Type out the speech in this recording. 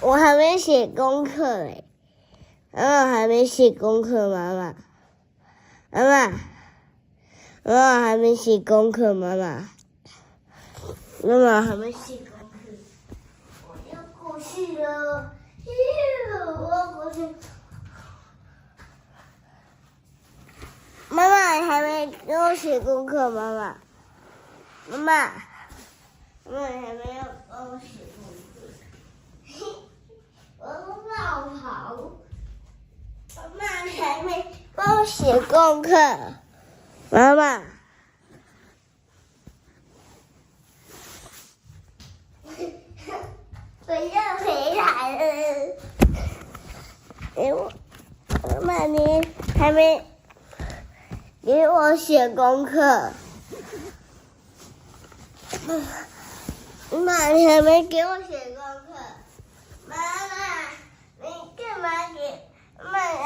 我还没写功课嘞，妈妈还没写功课，妈妈还没写功课，妈妈还没写功课，我要过去了，我要过去。妈妈还没给我写功课，妈妈还没有帮我写功课，我要绕跑。妈妈还没帮我写功课，妈妈。我要回来了。妈妈，你还没给我写功课。妈妈，你还没给我写功